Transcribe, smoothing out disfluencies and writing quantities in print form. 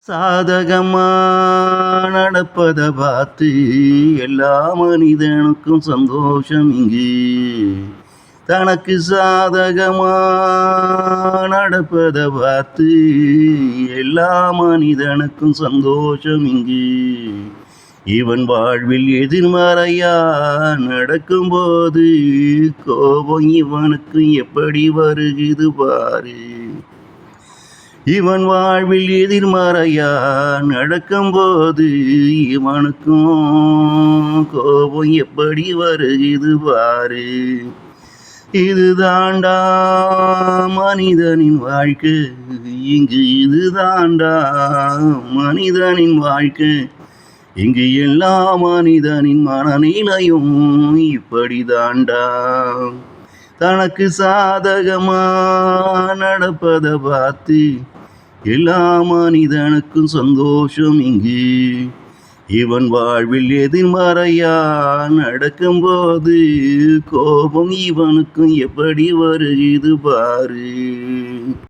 சாதகமா நடப்பத பார்த்து எல்லா மனிதனுக்கும் சந்தோஷம் இங்கு. தனக்கு சாதகமா நடப்பத பார்த்து எல்லா மனிதனுக்கும் சந்தோஷம் இங்கு. இவன் வாழ்வில் எதிர்மறையா நடக்கும்போது கோபம் இவனுக்கு எப்படி வருகிறது பாரு. இவன் வாழ்வில் எதிர்மறையா நடக்கும்போது இவனுக்கும் கோபம் எப்படி வருகிறது பாரு. இது தாண்டா மனிதனின் வாழ்க்கை, இங்கு இது தாண்டா மனிதனின் வாழ்க்கை. இங்கு எல்லா மனிதனின் மனநிலையும் இப்படி தாண்டா. தனக்கு சாதகமா நடப்பத பார்த்து எல்லா மனிதனுக்கும் சந்தோஷம் இங்கு. இவன் வாழ்வில் எதிர்மறையா நடக்கும்போது கோபம் இவனுக்கும் எப்படி வருகிறது பாரு.